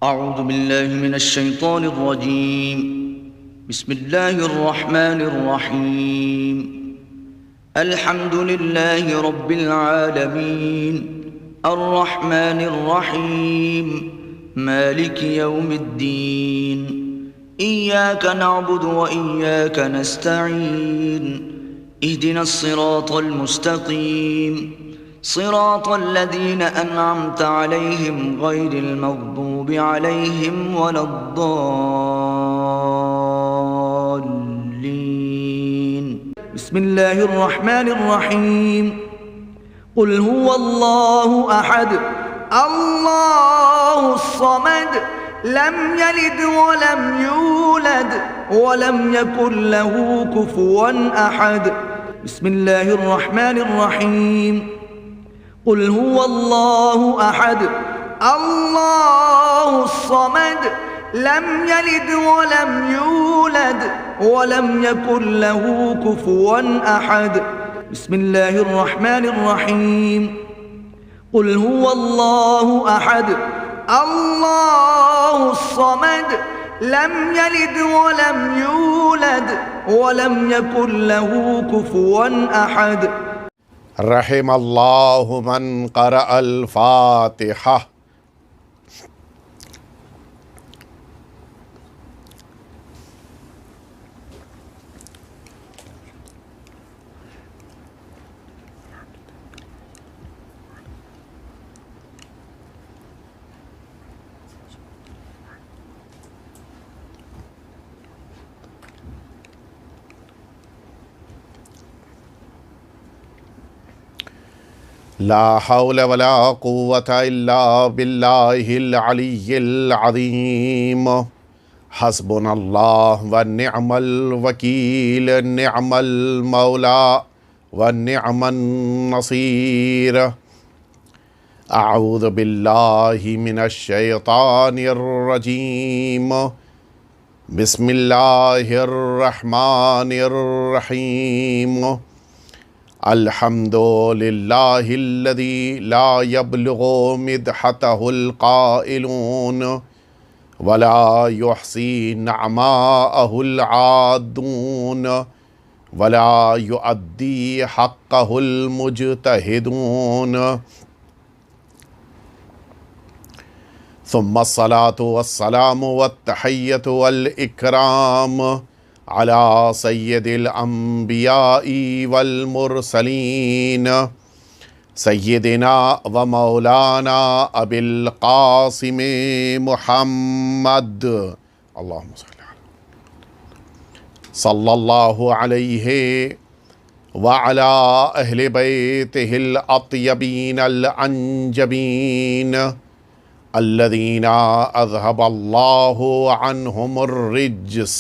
أعوذ بالله من الشيطان الرجيم. بسم الله الرحمن الرحيم. الحمد لله رب العالمين الرحمن الرحيم مالك يوم الدين. إياك نعبد وإياك نستعين. اهدنا الصراط المستقيم صراط الذين أنعمت عليهم غير المغضوب عليهم ولا الضالين. بسم الله الرحمن الرحيم. قل هو الله أحد الله الصمد لم يلد ولم يولد ولم يكن له كفوا أحد. بسم الله الرحمن الرحيم. قل هو الله أحد الله الصمد لم يلد ولم يولد ولم يكن له كفوا أحد. بسم الله الرحمن الرحيم. قل هو الله أحد الله الصمد لم يلد ولم يولد ولم يكن له كفوا أحد. رحم اللہ من قرأ الفاتحہ. لا حول ولا قوة إلا بالله العلي العظيم. حسبنا الله ونعم الوكيل نعم المولى ونعم النصير. أعوذ بالله من الشيطان الرجيم. بسم الله الرحمن الرحيم. الحمد للہ الذی لا يبلغ مدحته القائلون ولا يحصي نعماءه العادون ولا يؤدي حقه المجتهدون. ثم الصلاة والسلام والتحية والإكرام على سید الانبیاء والمرسلین سیدنا و مولانا ابی القاسم محمد اللہم صلی اللہ علیہ وعلی اہل بیتہ الاطیبین الانجبین الذین اذهب اللہ عنہم الرجس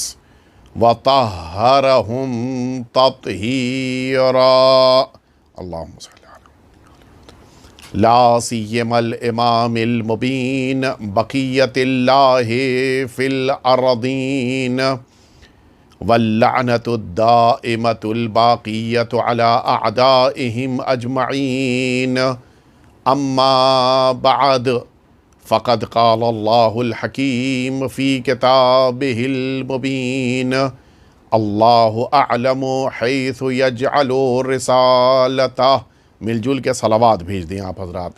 وطہرہم تطہیرا. اللہم صلی علیہ لا سیما الامام المبین بقیت اللہ فی الارضین واللعنۃ الدائمۃ الباقیۃ علی اعدائہم اجمعین. اما بعد فقد قال اللہ الحکیم فی کتابہ المبین. اللہ اعلم حیث یجعل رسالتہ. مل جل کے صلوات بھیج دیں آپ حضرات.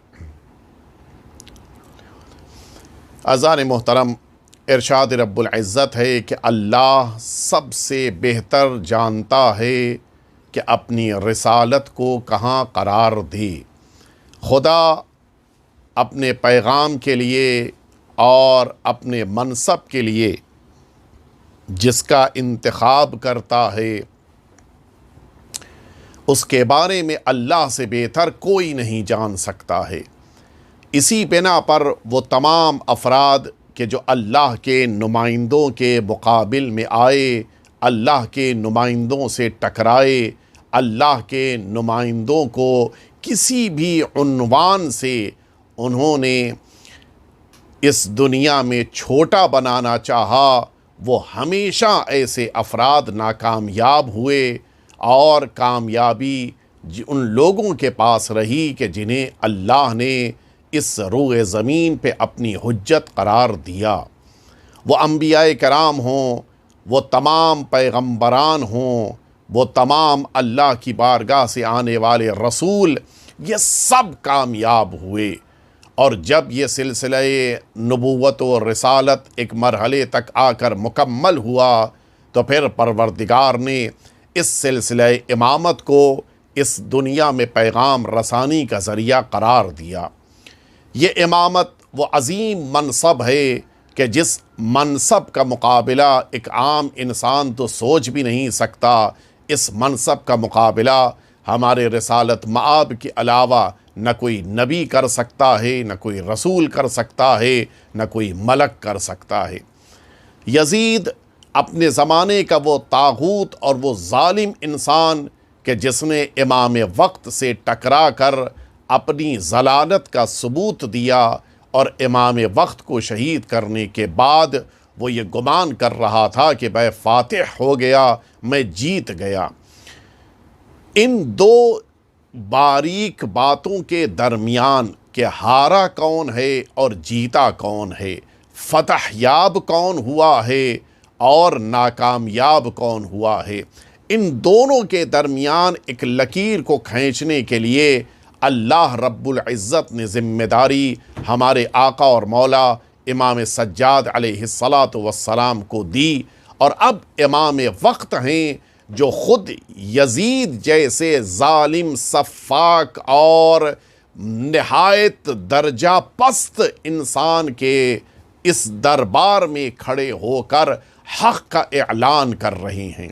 اذان محترم، ارشاد رب العزت ہے کہ اللہ سب سے بہتر جانتا ہے کہ اپنی رسالت کو کہاں قرار دے. خدا اپنے پیغام کے لیے اور اپنے منصب کے لیے جس کا انتخاب کرتا ہے اس کے بارے میں اللہ سے بہتر کوئی نہیں جان سکتا ہے. اسی بنا پر وہ تمام افراد کہ جو اللہ کے نمائندوں کے مقابل میں آئے، اللہ کے نمائندوں سے ٹکرائے، اللہ کے نمائندوں کو کسی بھی عنوان سے انہوں نے اس دنیا میں چھوٹا بنانا چاہا، وہ ہمیشہ ایسے افراد ناکامیاب ہوئے، اور کامیابی ان لوگوں کے پاس رہی کہ جنہیں اللہ نے اس روئے زمین پہ اپنی حجت قرار دیا۔ وہ انبیاء کرام ہوں، وہ تمام پیغمبران ہوں، وہ تمام اللہ کی بارگاہ سے آنے والے رسول، یہ سب کامیاب ہوئے۔ اور جب یہ سلسلہ نبوت و رسالت ایک مرحلے تک آ کر مکمل ہوا تو پھر پروردگار نے اس سلسلہ امامت کو اس دنیا میں پیغام رسانی کا ذریعہ قرار دیا۔ یہ امامت وہ عظیم منصب ہے کہ جس منصب کا مقابلہ ایک عام انسان تو سوچ بھی نہیں سکتا۔ اس منصب کا مقابلہ ہمارے رسالت مآب کے علاوہ نہ کوئی نبی کر سکتا ہے، نہ کوئی رسول کر سکتا ہے، نہ کوئی ملک کر سکتا ہے۔ یزید اپنے زمانے کا وہ طاغوت اور وہ ظالم انسان کہ جس نے امام وقت سے ٹکرا کر اپنی ضلالت کا ثبوت دیا، اور امام وقت کو شہید کرنے کے بعد وہ یہ گمان کر رہا تھا کہ میں فاتح ہو گیا، میں جیت گیا۔ ان دو باریک باتوں کے درمیان کہ ہارا کون ہے اور جیتا کون ہے، فتح یاب کون ہوا ہے اور ناکامیاب کون ہوا ہے، ان دونوں کے درمیان ایک لکیر کو کھینچنے کے لیے اللہ رب العزت نے ذمہ داری ہمارے آقا اور مولا امام سجاد علیہ السلام کو دی۔ اور اب امام وقت ہیں جو خود یزید جیسے ظالم، سفاک اور نہایت درجہ پست انسان کے اس دربار میں کھڑے ہو کر حق کا اعلان کر رہے ہیں۔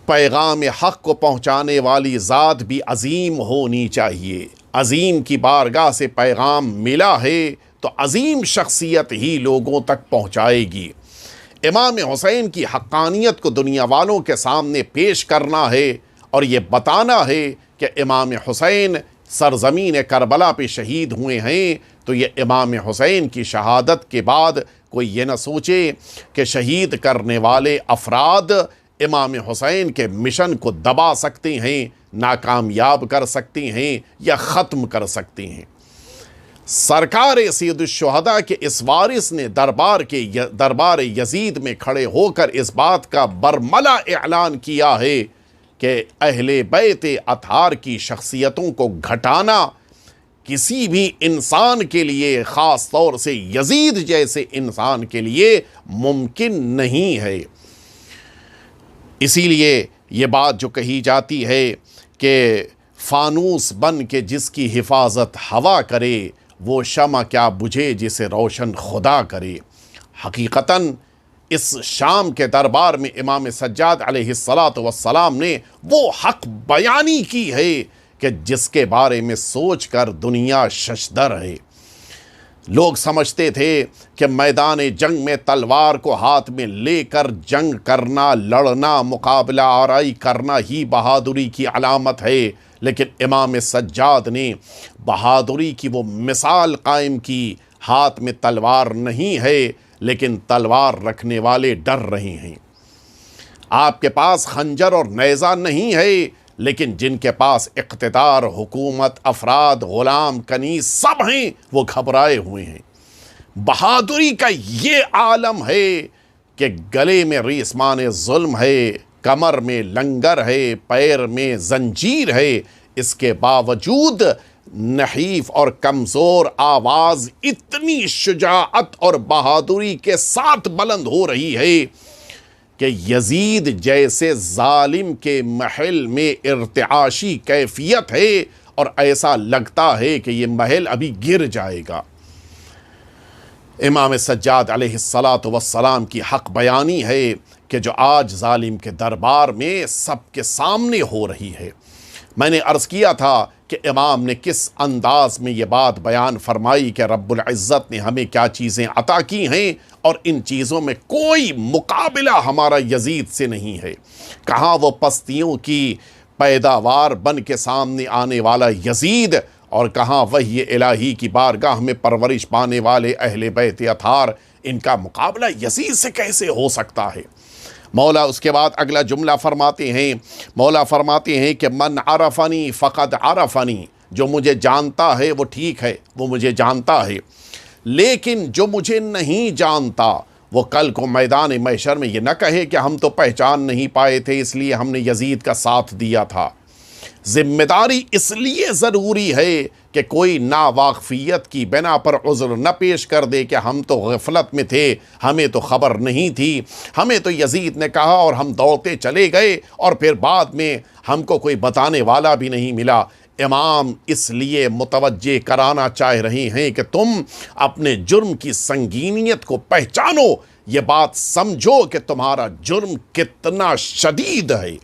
پیغام حق کو پہنچانے والی ذات بھی عظیم ہونی چاہیے۔ عظیم کی بارگاہ سے پیغام ملا ہے تو عظیم شخصیت ہی لوگوں تک پہنچائے گی۔ امام حسین کی حقانیت کو دنیا والوں کے سامنے پیش کرنا ہے اور یہ بتانا ہے کہ امام حسین سرزمین کربلا پہ شہید ہوئے ہیں، تو یہ امام حسین کی شہادت کے بعد کوئی یہ نہ سوچے کہ شہید کرنے والے افراد امام حسین کے مشن کو دبا سکتے ہیں، ناکامیاب کر سکتے ہیں یا ختم کر سکتے ہیں۔ سرکار سید الشہداء کے اس وارث نے دربار یزید میں کھڑے ہو کر اس بات کا برملا اعلان کیا ہے کہ اہل بیت اطہار کی شخصیتوں کو گھٹانا کسی بھی انسان کے لیے، خاص طور سے یزید جیسے انسان کے لیے ممکن نہیں ہے۔ اسی لیے یہ بات جو کہی جاتی ہے کہ فانوس بن کے جس کی حفاظت ہوا کرے، وہ شمع کیا بجھے جسے روشن خدا کرے۔ حقیقتاً اس شام کے دربار میں امام سجاد علیہ السلام نے وہ حق بیانی کی ہے کہ جس کے بارے میں سوچ کر دنیا ششدر ہے۔ لوگ سمجھتے تھے کہ میدان جنگ میں تلوار کو ہاتھ میں لے کر جنگ کرنا، لڑنا، مقابلہ آرائی کرنا ہی بہادری کی علامت ہے، لیکن امام سجاد نے بہادری کی وہ مثال قائم کی۔ ہاتھ میں تلوار نہیں ہے لیکن تلوار رکھنے والے ڈر رہے ہیں۔ آپ کے پاس خنجر اور نیزہ نہیں ہے لیکن جن کے پاس اقتدار، حکومت، افراد، غلام، کنیز سب ہیں، وہ گھبرائے ہوئے ہیں۔ بہادری کا یہ عالم ہے کہ گلے میں ریسمان ظلم ہے، کمر میں لنگر ہے، پیر میں زنجیر ہے، اس کے باوجود نحیف اور کمزور آواز اتنی شجاعت اور بہادری کے ساتھ بلند ہو رہی ہے کہ یزید جیسے ظالم کے محل میں ارتعاشی کیفیت ہے اور ایسا لگتا ہے کہ یہ محل ابھی گر جائے گا۔ امام سجاد علیہ السلام کی حق بیانی ہے کہ جو آج ظالم کے دربار میں سب کے سامنے ہو رہی ہے۔ میں نے عرض کیا تھا کہ امام نے کس انداز میں یہ بات بیان فرمائی کہ رب العزت نے ہمیں کیا چیزیں عطا کی ہیں اور ان چیزوں میں کوئی مقابلہ ہمارا یزید سے نہیں ہے۔ کہاں وہ پستیوں کی پیداوار بن کے سامنے آنے والا یزید، اور کہاں وحی الہی کی بارگاہ میں پرورش پانے والے اہل بیت اطہار، ان کا مقابلہ یزید سے کیسے ہو سکتا ہے؟ مولا اس کے بعد اگلا جملہ فرماتے ہیں، مولا فرماتے ہیں کہ من عرفنی فقد عرفنی، جو مجھے جانتا ہے وہ ٹھیک ہے، وہ مجھے جانتا ہے، لیکن جو مجھے نہیں جانتا وہ کل کو میدان محشر میں یہ نہ کہے کہ ہم تو پہچان نہیں پائے تھے اس لیے ہم نے یزید کا ساتھ دیا تھا۔ ذمہ داری اس لیے ضروری ہے کہ کوئی ناواقفیت کی بنا پر عذر نہ پیش کر دے کہ ہم تو غفلت میں تھے، ہمیں تو خبر نہیں تھی، ہمیں تو یزید نے کہا اور ہم دوڑتے چلے گئے اور پھر بعد میں ہم کو کوئی بتانے والا بھی نہیں ملا۔ امام اس لیے متوجہ کرانا چاہ رہے ہیں کہ تم اپنے جرم کی سنگینیت کو پہچانو، یہ بات سمجھو کہ تمہارا جرم کتنا شدید ہے۔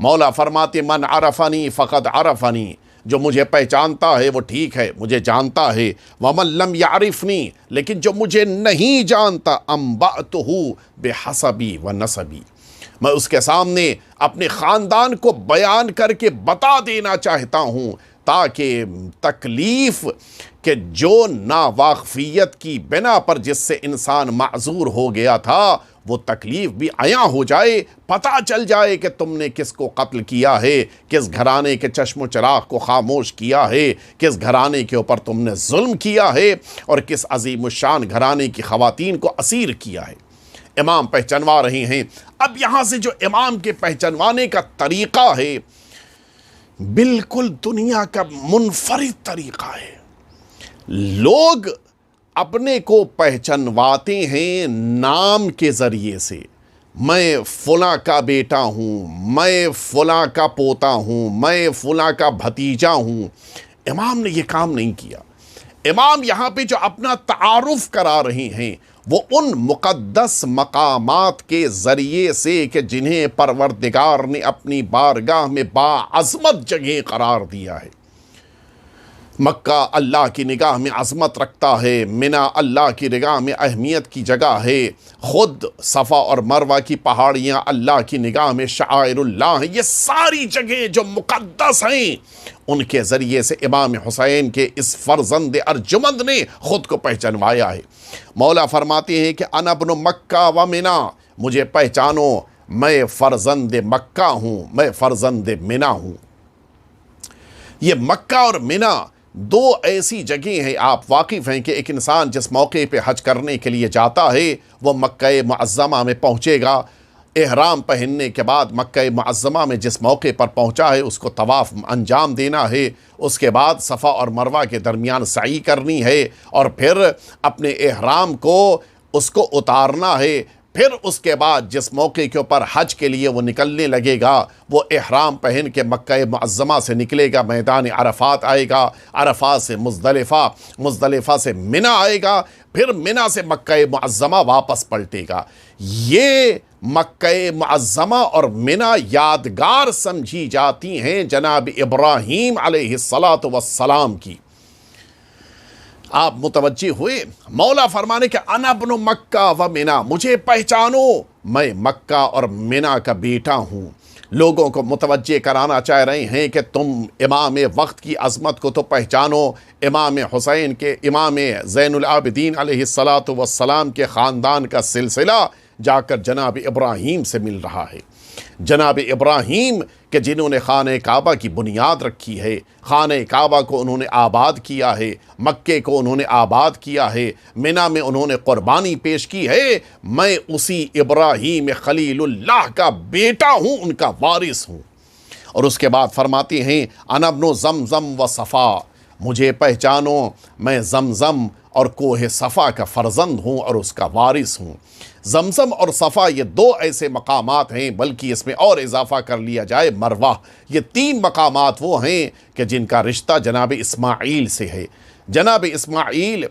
مولا فرماتے من عرفنی فقد عرفنی، جو مجھے پہچانتا ہے وہ ٹھیک ہے، مجھے جانتا ہے، ومن لم یعرفنی، لیکن جو مجھے نہیں جانتا انبأتہ بحسبی ونسبی، میں اس کے سامنے اپنے خاندان کو بیان کر کے بتا دینا چاہتا ہوں تاکہ تکلیف کہ جو ناواقفیت کی بنا پر جس سے انسان معذور ہو گیا تھا وہ تکلیف بھی عیاں ہو جائے، پتہ چل جائے کہ تم نے کس کو قتل کیا ہے، کس گھرانے کے چشم و چراغ کو خاموش کیا ہے، کس گھرانے کے اوپر تم نے ظلم کیا ہے اور کس عظیم الشان گھرانے کی خواتین کو اسیر کیا ہے۔ امام پہچنوا رہے ہیں۔ اب یہاں سے جو امام کے پہچنوانے کا طریقہ ہے بالکل دنیا کا منفرد طریقہ ہے۔ لوگ اپنے کو پہچنواتے ہیں نام کے ذریعے سے، میں فلاں کا بیٹا ہوں، میں فلاں کا پوتا ہوں، میں فلاں کا بھتیجا ہوں۔ امام نے یہ کام نہیں کیا۔ امام یہاں پہ جو اپنا تعارف کرا رہے ہیں وہ ان مقدس مقامات کے ذریعے سے کہ جنہیں پروردگار نے اپنی بارگاہ میں باعظمت جگہ قرار دیا ہے۔ مکہ اللہ کی نگاہ میں عظمت رکھتا ہے، منی اللہ کی نگاہ میں اہمیت کی جگہ ہے، خود صفا اور مروہ کی پہاڑیاں اللہ کی نگاہ میں شعائر اللہ ہیں۔ یہ ساری جگہیں جو مقدس ہیں ان کے ذریعے سے امام حسین کے اس فرزند ارجمند نے خود کو پہچنوایا ہے۔ مولا فرماتے ہیں کہ انا ابن مکہ و منی، مجھے پہچانو میں فرزند مکہ ہوں، میں فرزند منی ہوں۔ یہ مکہ اور منی دو ایسی جگہیں ہیں، آپ واقف ہیں کہ ایک انسان جس موقع پہ حج کرنے کے لیے جاتا ہے وہ مکہ معظمہ میں پہنچے گا، احرام پہننے کے بعد مکہ معظمہ میں جس موقع پر پہنچا ہے اس کو طواف انجام دینا ہے، اس کے بعد صفا اور مروہ کے درمیان سعی کرنی ہے اور پھر اپنے احرام کو اس کو اتارنا ہے۔ پھر اس کے بعد جس موقع کے اوپر حج کے لیے وہ نکلنے لگے گا وہ احرام پہن کے مکہ معظمہ سے نکلے گا، میدان عرفات آئے گا، عرفات سے مزدلفہ، مزدلفہ سے منی آئے گا، پھر منی سے مکہ معظمہ واپس پلٹے گا۔ یہ مکہ معظمہ اور منی یادگار سمجھی جاتی ہیں جناب ابراہیم علیہ السلام کی۔ آپ متوجہ ہوئے؟ مولا فرمانے کہ انا ابن مکہ و منی، مجھے پہچانو میں مکہ اور منی کا بیٹا ہوں۔ لوگوں کو متوجہ کرانا چاہ رہے ہیں کہ تم امام وقت کی عظمت کو تو پہچانو، امام حسین کے، امام زین العابدین علیہ السلام کے خاندان کا سلسلہ جا کر جناب ابراہیم سے مل رہا ہے۔ جناب ابراہیم کہ جنہوں نے خانہ کعبہ کی بنیاد رکھی ہے، خانہ کعبہ کو انہوں نے آباد کیا ہے، مکے کو انہوں نے آباد کیا ہے، منی میں انہوں نے قربانی پیش کی ہے، میں اسی ابراہیم خلیل اللہ کا بیٹا ہوں، ان کا وارث ہوں۔ اور اس کے بعد فرماتے ہیں انا ابن زمزم و صفا، مجھے پہچانو میں زمزم اور کوہ صفا کا فرزند ہوں اور اس کا وارث ہوں۔ زمزم اور صفا یہ دو ایسے مقامات ہیں، بلکہ اس میں اور اضافہ کر لیا جائے مروہ، یہ تین مقامات وہ ہیں کہ جن کا رشتہ جناب اسماعیل سے ہے۔ جناب اسماعیل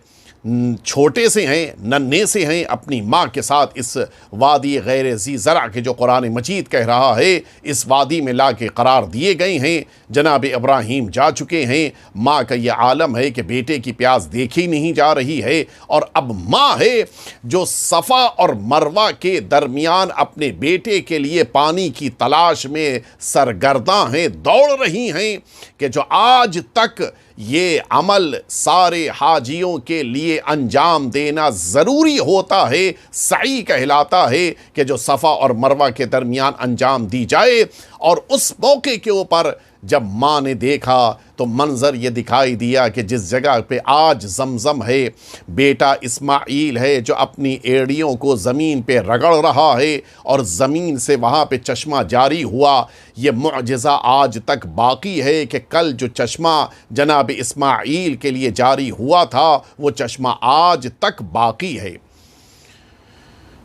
چھوٹے سے ہیں، ننھے سے ہیں، اپنی ماں کے ساتھ اس وادی غیر ذی زرع کے جو قرآن مجید کہہ رہا ہے اس وادی میں لا کے قرار دیے گئے ہیں۔ جناب ابراہیم جا چکے ہیں، ماں کا یہ عالم ہے کہ بیٹے کی پیاس دیکھی نہیں جا رہی ہے، اور اب ماں ہے جو صفا اور مروہ کے درمیان اپنے بیٹے کے لیے پانی کی تلاش میں سرگرداں ہیں، دوڑ رہی ہیں کہ جو آج تک یہ عمل سارے حاجیوں کے لیے انجام دینا ضروری ہوتا ہے، سعی کہلاتا ہے کہ جو صفا اور مروہ کے درمیان انجام دی جائے۔ اور اس موقع کے اوپر جب ماں نے دیکھا تو منظر یہ دکھائی دیا کہ جس جگہ پہ آج زمزم ہے، بیٹا اسماعیل ہے جو اپنی ایڑیوں کو زمین پہ رگڑ رہا ہے اور زمین سے وہاں پہ چشمہ جاری ہوا۔ یہ معجزہ آج تک باقی ہے کہ کل جو چشمہ جناب اسماعیل کے لیے جاری ہوا تھا وہ چشمہ آج تک باقی ہے۔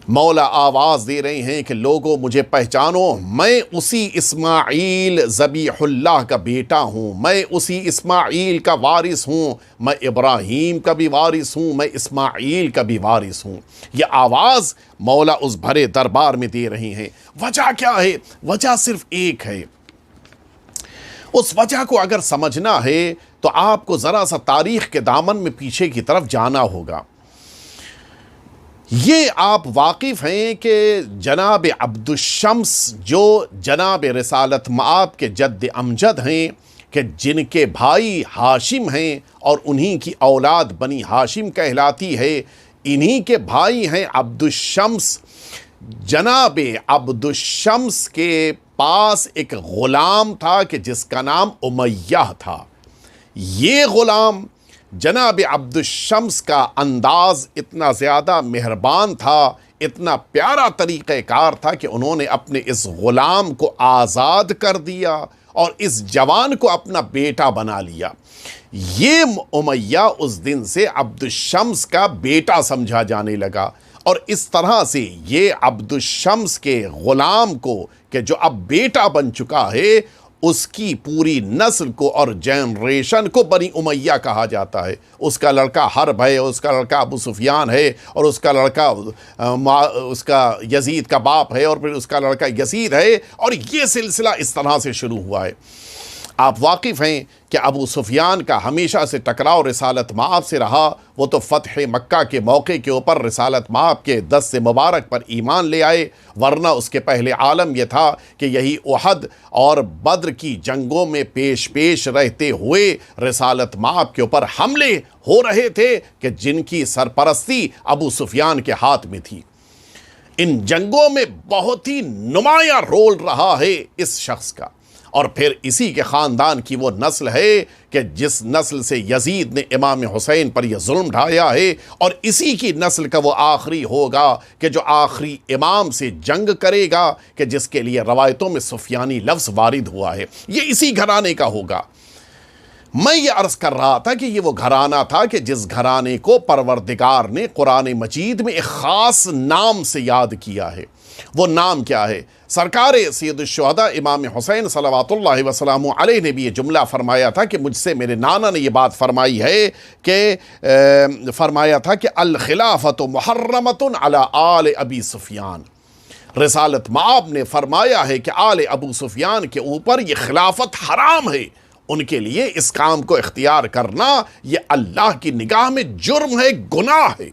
مولا آواز دے رہے ہیں کہ لوگوں مجھے پہچانو، میں اسی اسماعیل ذبیح اللہ کا بیٹا ہوں، میں اسی اسماعیل کا وارث ہوں، میں ابراہیم کا بھی وارث ہوں، میں اسماعیل کا بھی وارث ہوں۔ یہ آواز مولا اس بھرے دربار میں دے رہی ہیں۔ وجہ کیا ہے؟ وجہ صرف ایک ہے۔ اس وجہ کو اگر سمجھنا ہے تو آپ کو ذرا سا تاریخ کے دامن میں پیچھے کی طرف جانا ہوگا۔ یہ آپ واقف ہیں کہ جناب عبدالشمس جو جناب رسالت مآب کے جد امجد ہیں، کہ جن کے بھائی ہاشم ہیں اور انہی کی اولاد بنی ہاشم کہلاتی ہے، انہی کے بھائی ہیں عبدالشمس۔ جناب عبدالشمس کے پاس ایک غلام تھا کہ جس کا نام امیہ تھا۔ یہ غلام جناب عبدالشمس کا انداز اتنا زیادہ مہربان تھا، اتنا پیارا طریقہ کار تھا کہ انہوں نے اپنے اس غلام کو آزاد کر دیا اور اس جوان کو اپنا بیٹا بنا لیا۔ یہ امیہ اس دن سے عبدالشمس کا بیٹا سمجھا جانے لگا، اور اس طرح سے یہ عبدالشمس کے غلام کو کہ جو اب بیٹا بن چکا ہے، اس کی پوری نسل کو اور جنریشن کو بنی امیہ کہا جاتا ہے۔ اس کا لڑکا حرب ہے، اس کا لڑکا ابو سفیان ہے، اور اس کا لڑکا اس کا یزید کا باپ ہے، اور پھر اس کا لڑکا یزید ہے، اور یہ سلسلہ اس طرح سے شروع ہوا ہے۔ آپ واقف ہیں کہ ابو سفیان کا ہمیشہ سے ٹکراؤ رسالت مآب سے رہا۔ وہ تو فتح مکہ کے موقع کے اوپر رسالت مآب کے دست مبارک پر ایمان لے آئے، ورنہ اس کے پہلے عالم یہ تھا کہ یہی احد اور بدر کی جنگوں میں پیش رہتے ہوئے رسالت مآب کے اوپر حملے ہو رہے تھے کہ جن کی سرپرستی ابو سفیان کے ہاتھ میں تھی۔ ان جنگوں میں بہت ہی نمایاں رول رہا ہے اس شخص کا، اور پھر اسی کے خاندان کی وہ نسل ہے کہ جس نسل سے یزید نے امام حسین پر یہ ظلم ڈھایا ہے، اور اسی کی نسل کا وہ آخری ہوگا کہ جو آخری امام سے جنگ کرے گا، کہ جس کے لیے روایتوں میں سفیانی لفظ وارد ہوا ہے، یہ اسی گھرانے کا ہوگا۔ میں یہ عرض کر رہا تھا کہ یہ وہ گھرانہ تھا کہ جس گھرانے کو پروردگار نے قرآن مجید میں ایک خاص نام سے یاد کیا ہے۔ وہ نام کیا ہے؟ سرکار سید الشہداء امام حسین صلوات اللہ وسلامہ علیہ نے بھی یہ جملہ فرمایا تھا کہ مجھ سے میرے نانا نے یہ بات فرمائی ہے کہ فرمایا تھا کہ الخلافت محرمۃ علی آل ابی سفیان۔ رسالت مآب نے فرمایا ہے کہ آل ابو سفیان کے اوپر یہ خلافت حرام ہے، ان کے لیے اس کام کو اختیار کرنا یہ اللہ کی نگاہ میں جرم ہے، گناہ ہے۔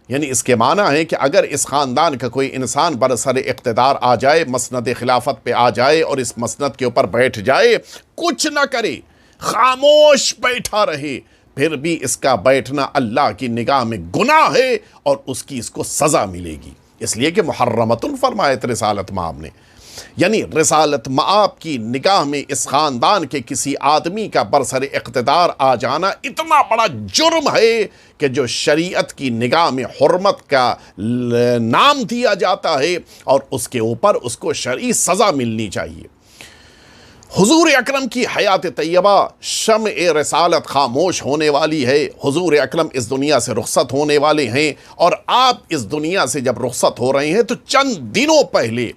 یعنی اس کے معنی ہے کہ اگر اس خاندان کا کوئی انسان برسر اقتدار آ جائے، مسند خلافت پہ آ جائے اور اس مسند کے اوپر بیٹھ جائے، کچھ نہ کرے، خاموش بیٹھا رہے، پھر بھی اس کا بیٹھنا اللہ کی نگاہ میں گناہ ہے اور اس کو سزا ملے گی۔ اس لیے کہ محرمتن فرمایت رسالت مآب نے، یعنی رسالت مآب کی نگاہ میں اس خاندان کے کسی آدمی کا برسر اقتدار آ جانا اتنا بڑا جرم ہے کہ جو شریعت کی نگاہ میں حرمت کا نام دیا جاتا ہے، اور اس کے اوپر اس کو شرعی سزا ملنی چاہیے۔ حضور اکرم کی حیات طیبہ شمع رسالت خاموش ہونے والی ہے، حضور اکرم اس دنیا سے رخصت ہونے والے ہیں، اور آپ اس دنیا سے جب رخصت ہو رہے ہیں تو چند دنوں پہلے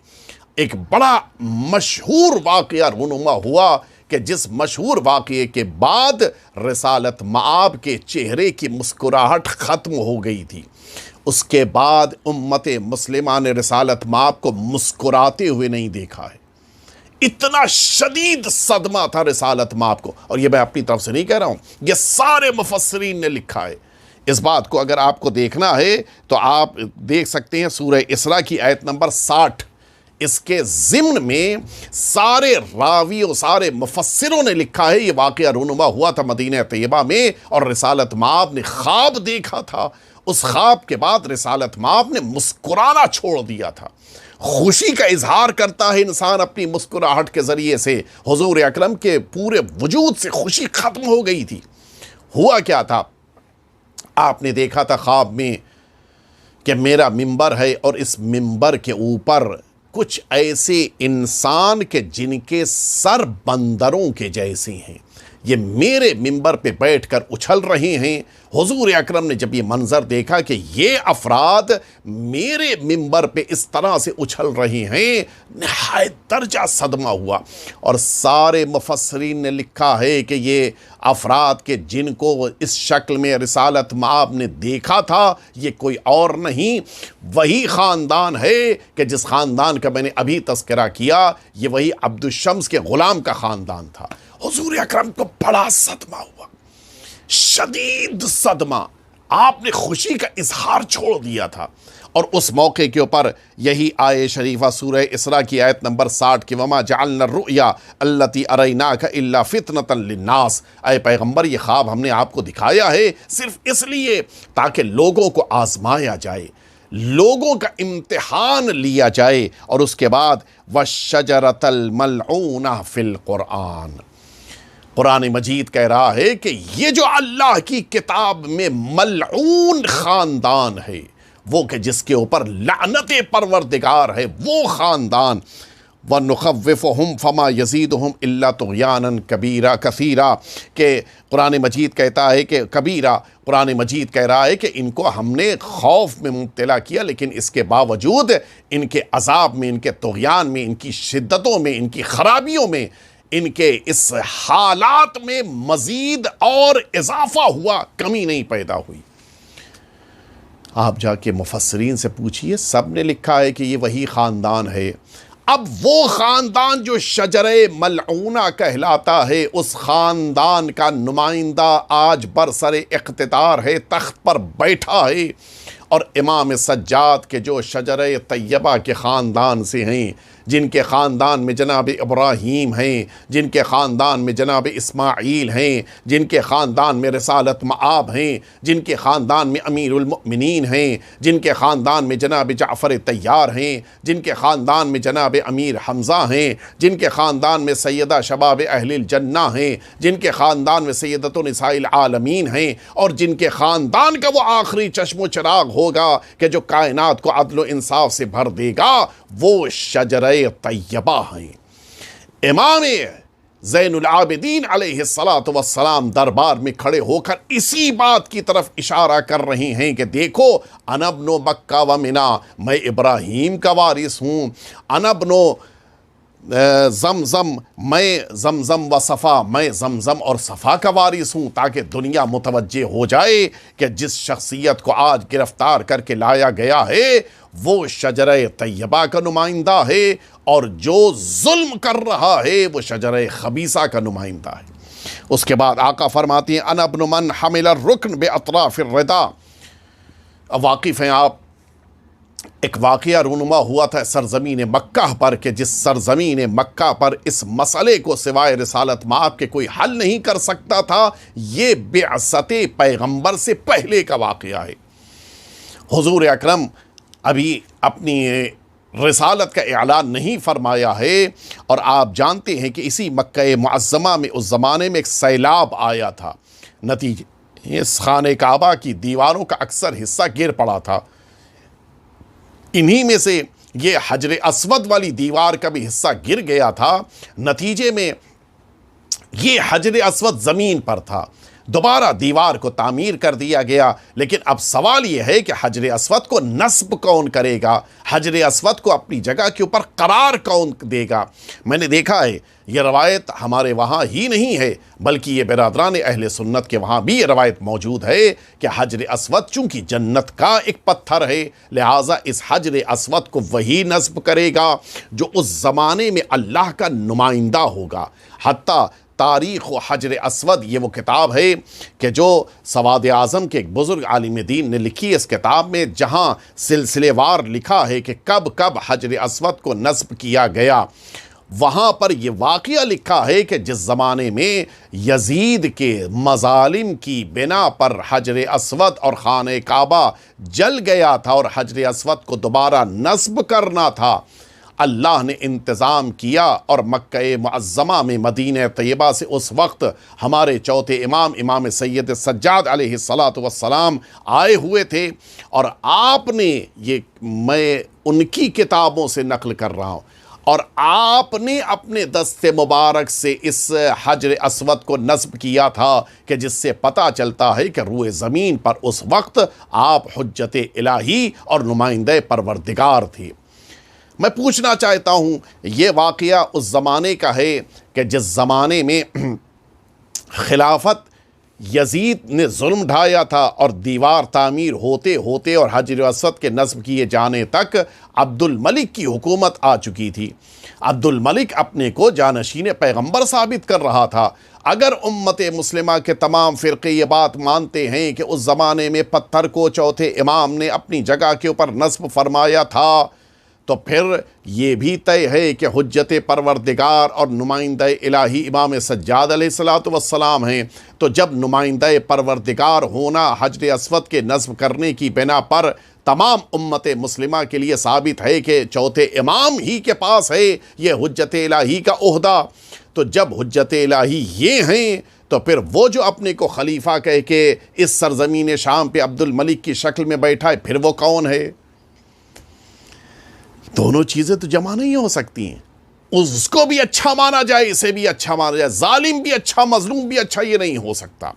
ایک بڑا مشہور واقعہ رونما ہوا کہ جس مشہور واقعے کے بعد رسالت مآب کے چہرے کی مسکراہٹ ختم ہو گئی تھی۔ اس کے بعد امت مسلمہ نے رسالت مآب کو مسکراتے ہوئے نہیں دیکھا ہے۔ اتنا شدید صدمہ تھا رسالت مآب کو، اور یہ میں اپنی طرف سے نہیں کہہ رہا ہوں، یہ سارے مفسرین نے لکھا ہے۔ اس بات کو اگر آپ کو دیکھنا ہے تو آپ دیکھ سکتے ہیں سورہ اسراء کی آیت نمبر 60۔ اس کے ضمن میں سارے راویوں، سارے مفسروں نے لکھا ہے یہ واقعہ رونما ہوا تھا مدینہ طیبہ میں، اور رسالت مآب نے خواب دیکھا تھا، اس خواب کے بعد رسالت مآب نے مسکرانا چھوڑ دیا تھا۔ خوشی کا اظہار کرتا ہے انسان اپنی مسکراہٹ کے ذریعے سے۔ حضور اکرم کے پورے وجود سے خوشی ختم ہو گئی تھی۔ ہوا کیا تھا؟ آپ نے دیکھا تھا خواب میں کہ میرا ممبر ہے اور اس ممبر کے اوپر کچھ ایسے انسان کے جن کے سر بندروں کے جیسے ہیں، یہ میرے ممبر پہ بیٹھ کر اچھل رہے ہیں۔ حضور اکرم نے جب یہ منظر دیکھا کہ یہ افراد میرے ممبر پہ اس طرح سے اچھل رہے ہیں، نہایت درجہ صدمہ ہوا۔ اور سارے مفسرین نے لکھا ہے کہ یہ افراد کے جن کو اس شکل میں رسالت مآب نے دیکھا تھا، یہ کوئی اور نہیں، وہی خاندان ہے کہ جس خاندان کا میں نے ابھی تذکرہ کیا، یہ وہی عبد الشمس کے غلام کا خاندان تھا۔ حضور اکرم کو بڑا صدمہ ہوا، شدید صدمہ۔ آپ نے خوشی کا اظہار چھوڑ دیا تھا۔ اور اس موقع کے اوپر یہی آیت شریفہ سورہ اسراء کی آیت نمبر 60 کی وما جعلنا الرؤیا التي اریناک الا فتنة للناس، اے پیغمبر یہ خواب ہم نے آپ کو دکھایا ہے صرف اس لیے تاکہ لوگوں کو آزمایا جائے، لوگوں کا امتحان لیا جائے۔ اور اس کے بعد والشجرۃ الملعونہ فی القرآن، قرآن مجید کہہ رہا ہے کہ یہ جو اللہ کی کتاب میں ملعون خاندان ہے، وہ کہ جس کے اوپر لعنت پروردگار ہے، وہ خاندان، وَنُخَوِّفُهُمْ فَمَا يَزِيدُهُمْ إِلَّا طُغْيَانًا كَبِيرًا كَثِيرًا، کہ قرآن مجید کہتا ہے کہ کبیرہ، قرآن مجید کہہ رہا ہے کہ ان کو ہم نے خوف میں مبتلا کیا، لیکن اس کے باوجود ان کے عذاب میں، ان کے طغیان میں، ان کی شدتوں میں، ان کی خرابیوں میں، ان کے اس حالات میں مزید اور اضافہ ہوا، کمی نہیں پیدا ہوئی۔ آپ جا کے مفسرین سے پوچھئے، سب نے لکھا ہے کہ یہ وہی خاندان ہے۔ اب وہ خاندان جو شجرہ ملعونہ کہلاتا ہے، اس خاندان کا نمائندہ آج برسر اقتدار ہے، تخت پر بیٹھا ہے، اور امام سجاد کے جو شجرہ طیبہ کے خاندان سے ہیں، جن کے خاندان میں جناب ابراہیم ہیں، جن کے خاندان میں جناب اسماعیل ہیں، جن کے خاندان میں رسالت مآب ہیں، جن کے خاندان میں امیر المؤمنین ہیں، جن کے خاندان میں جناب جعفر طیار ہیں، جن کے خاندان میں جناب امیر حمزہ ہیں، جن کے خاندان میں سیدہ شباب اہل الجنہ ہیں، جن کے خاندان میں سیدۃ نساء العالمین ہیں، اور جن کے خاندان کا وہ آخری چشم و چراغ ہوگا کہ جو کائنات کو عدل و انصاف سے بھر دے گا، وہ شجرہ طیبہ ہیں۔ امام زین العابدین علیہ السلام دربار میں کھڑے ہو کر اسی بات کی طرف اشارہ کر رہے ہیں کہ دیکھو، انا ابن مکہ و منا، میں ابراہیم کا وارث ہوں، انا ابن زمزم، میں زمزم و صفا، میں زمزم اور صفا کا وارث ہوں، تاکہ دنیا متوجہ ہو جائے کہ جس شخصیت کو آج گرفتار کر کے لایا گیا ہے وہ شجرہ طیبہ کا نمائندہ ہے، اور جو ظلم کر رہا ہے وہ شجرہ خبیثہ کا نمائندہ ہے۔ اس کے بعد آقا فرماتی ہیں انا ابن من حمل الرکن باطراف الرداء۔ واقف ہیں آپ، ایک واقعہ رونما ہوا تھا سرزمین مکہ پر کہ جس سرزمین مکہ پر اس مسئلے کو سوائے رسالت مآب کے کوئی حل نہیں کر سکتا تھا۔ یہ بعثت پیغمبر سے پہلے کا واقعہ ہے۔ حضور اکرم ابھی اپنی رسالت کا اعلان نہیں فرمایا ہے، اور آپ جانتے ہیں کہ اسی مکہ معظمہ میں اس زمانے میں ایک سیلاب آیا تھا، نتیجے اس خانہ کعبہ کی دیواروں کا اکثر حصہ گر پڑا تھا۔ انہی میں سے یہ حجر اسود والی دیوار کا بھی حصہ گر گیا تھا۔ نتیجے میں یہ حجر اسود زمین پر تھا، دوبارہ دیوار کو تعمیر کر دیا گیا، لیکن اب سوال یہ ہے کہ حجر اسود کو نصب کون کرے گا، حجر اسود کو اپنی جگہ کے اوپر قرار کون دے گا۔ میں نے دیکھا ہے یہ روایت ہمارے وہاں ہی نہیں ہے بلکہ یہ برادران اہل سنت کے وہاں بھی یہ روایت موجود ہے کہ حجر اسود چونکہ جنت کا ایک پتھر ہے، لہٰذا اس حجر اسود کو وہی نصب کرے گا جو اس زمانے میں اللہ کا نمائندہ ہوگا۔ حتیٰ تاریخ و حجر اسود، یہ وہ کتاب ہے کہ جو سواد اعظم کے ایک بزرگ عالم دین نے لکھی، اس کتاب میں جہاں سلسلے وار لکھا ہے کہ کب کب حجر اسود کو نصب کیا گیا، وہاں پر یہ واقعہ لکھا ہے کہ جس زمانے میں یزید کے مظالم کی بنا پر حجر اسود اور خانہ کعبہ جل گیا تھا اور حجر اسود کو دوبارہ نصب کرنا تھا، اللہ نے انتظام کیا اور مکہ معظمہ میں مدینہ طیبہ سے اس وقت ہمارے چوتھے امام امام سید سجاد علیہ السلام آئے ہوئے تھے، اور آپ نے یہ میں ان کی کتابوں سے نقل کر رہا ہوں، اور آپ نے اپنے دست مبارک سے اس حجر اسود کو نصب کیا تھا کہ جس سے پتہ چلتا ہے کہ روئے زمین پر اس وقت آپ حجت الہی اور نمائندہ پروردگار تھے۔ میں پوچھنا چاہتا ہوں، یہ واقعہ اس زمانے کا ہے کہ جس زمانے میں خلافت یزید نے ظلم ڈھایا تھا اور دیوار تعمیر ہوتے ہوتے اور حجر اسود کے نصب کیے جانے تک عبد الملک کی حکومت آ چکی تھی۔ عبد الملک اپنے کو جانشین پیغمبر ثابت کر رہا تھا۔ اگر امت مسلمہ کے تمام فرقے یہ بات مانتے ہیں کہ اس زمانے میں پتھر کو چوتھے امام نے اپنی جگہ کے اوپر نصب فرمایا تھا، تو پھر یہ بھی طے ہے کہ حجت پروردگار اور نمائندہ الہی امام سجاد علیہ السلام ہیں، تو جب نمائندہ پروردگار ہونا حجر اسود کے نصب کرنے کی بنا پر تمام امت مسلمہ کے لیے ثابت ہے کہ چوتھے امام ہی کے پاس ہے یہ حجت الہی کا عہدہ، تو جب حجت الہی یہ ہیں تو پھر وہ جو اپنے کو خلیفہ کہہ کے اس سرزمین شام پہ عبد الملک کی شکل میں بیٹھا ہے، پھر وہ کون ہے؟ دونوں چیزیں تو جمع نہیں ہو سکتی ہیں، اس کو بھی اچھا مانا جائے، اسے بھی اچھا مانا جائے، ظالم بھی اچھا مظلوم بھی اچھا، یہ نہیں ہو سکتا۔